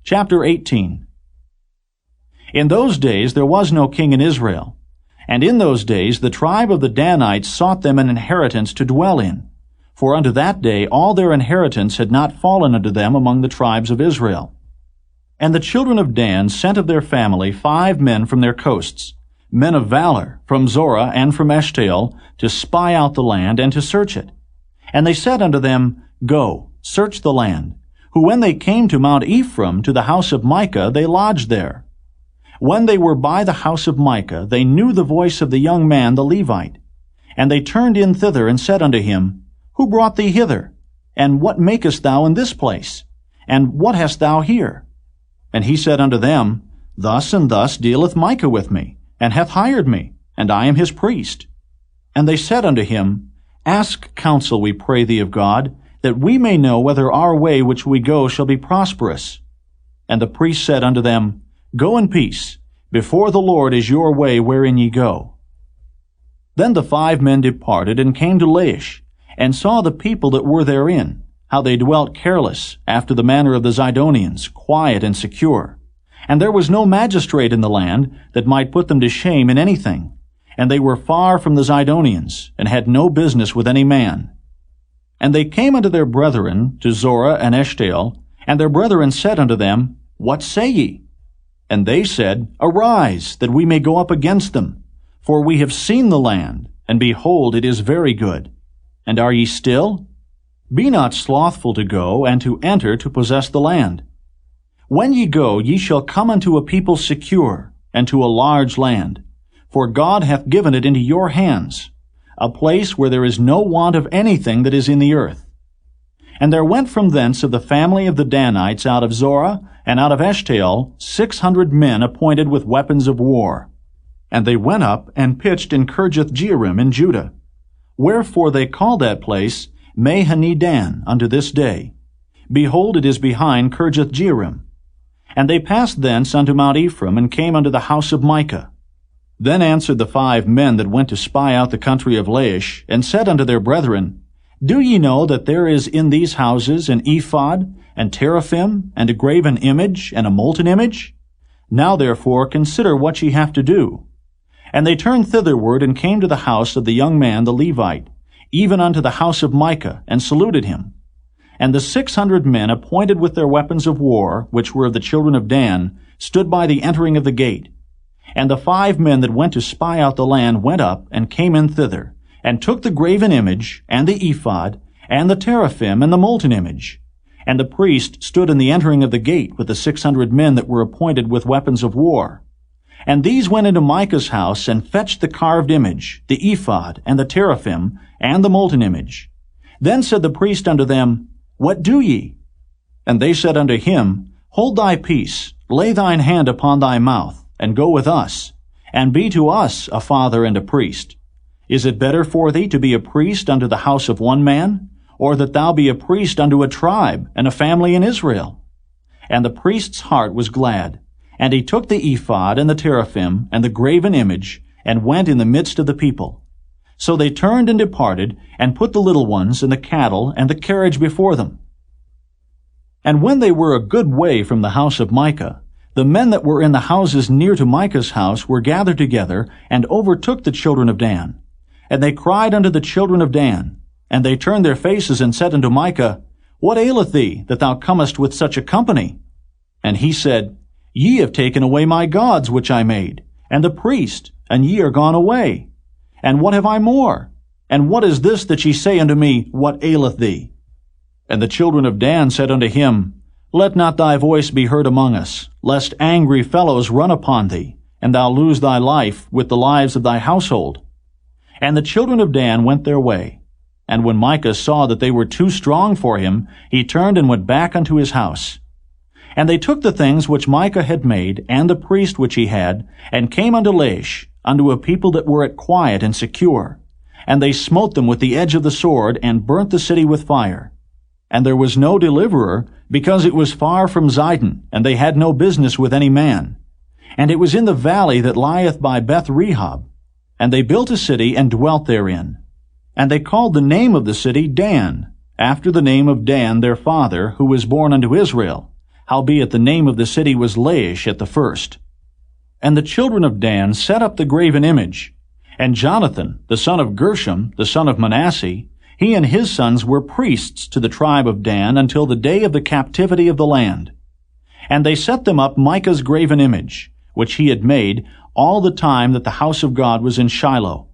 Chapter 18. In those days there was no king in Israel, and in those days the tribe of the Danites sought them an inheritance to dwell in, for unto that day all their inheritance had not fallen unto them among the tribes of Israel. And the children of Dan sent of their family 5 men from their coasts, men of valor, from Zorah and from Eshtaol, to spy out the land and to search it. And they said unto them, Go, search the land. Who when they came to Mount Ephraim, to the house of Micah, they lodged there. When they were by the house of Micah, they knew the voice of the young man the Levite. And they turned in thither, and said unto him, Who brought thee hither? And what makest thou in this place? And what hast thou here? And he said unto them, Thus and thus dealeth Micah with me, and hath hired me, and I am his priest. And they said unto him, Ask counsel, we pray thee of God, that we may know whether our way which we go shall be prosperous. And the priest said unto them, Go in peace. Before the Lord is your way wherein ye go. Then the 5 men departed, and came to Laish, and saw the people that were therein, how they dwelt careless, after the manner of the Zidonians, quiet and secure. And there was no magistrate in the land that might put them to shame in anything. And they were far from the Zidonians, and had no business with any man. And they came unto their brethren, to Zorah and Eshtaol, and their brethren said unto them, What say ye? And they said, Arise, that we may go up against them. For we have seen the land, and behold, it is very good. And are ye still? Be not slothful to go, and to enter to possess the land. When ye go, ye shall come unto a people secure, and to a large land. For God hath given it into your hands, a place where there is no want of anything that is in the earth. And there went from thence of the family of the Danites out of Zorah and out of Eshtaol 600 men appointed with weapons of war. And they went up and pitched in Kirjath-jearim in Judah. Wherefore they call that place Mahane-dan unto this day. Behold, it is behind Kirjath-jearim. And they passed thence unto Mount Ephraim, and came unto the house of Micah. Then answered the 5 men that went to spy out the country of Laish, and said unto their brethren, Do ye know that there is in these houses an ephod, and teraphim, and a graven image, and a molten image? Now therefore consider what ye have to do. And they turned thitherward, and came to the house of the young man the Levite, even unto the house of Micah, and saluted him. And the 600 men appointed with their weapons of war, which were of the children of Dan, stood by the entering of the gate. And the 5 men that went to spy out the land went up, and came in thither, and took the graven image, and the ephod, and the teraphim, and the molten image. And the priest stood in the entering of the gate with the 600 men that were appointed with weapons of war. And these went into Micah's house, and fetched the carved image, the ephod, and the teraphim, and the molten image. Then said the priest unto them, What do ye? And they said unto him, Hold thy peace, lay thine hand upon thy mouth, and go with us, and be to us a father and a priest. Is it better for thee to be a priest unto the house of one man, or that thou be a priest unto a tribe and a family in Israel? And the priest's heart was glad, and he took the ephod and the teraphim and the graven image, and went in the midst of the people. So they turned and departed, and put the little ones and the cattle and the carriage before them. And when they were a good way from the house of Micah, the men that were in the houses near to Micah's house were gathered together, and overtook the children of Dan. And they cried unto the children of Dan. And they turned their faces, and said unto Micah, What aileth thee, that thou comest with such a company? And he said, Ye have taken away my gods which I made, and the priest, and ye are gone away. And what have I more? And what is this that ye say unto me, What aileth thee? And the children of Dan said unto him, Let not thy voice be heard among us, lest angry fellows run upon thee, and thou lose thy life with the lives of thy household. And the children of Dan went their way. And when Micah saw that they were too strong for him, he turned and went back unto his house. And they took the things which Micah had made, and the priest which he had, and came unto Laish, unto a people that were at quiet and secure. And they smote them with the edge of the sword, and burnt the city with fire. And there was no deliverer, because it was far from Zidon, and they had no business with any man. And it was in the valley that lieth by Beth-rehob. And they built a city, and dwelt therein. And they called the name of the city Dan, after the name of Dan their father, who was born unto Israel, howbeit the name of the city was Laish at the first. And the children of Dan set up the graven image. And Jonathan, the son of Gershom, the son of Manasseh, he and his sons were priests to the tribe of Dan until the day of the captivity of the land. And they set them up Micah's graven image, which he had made all the time that the house of God was in Shiloh.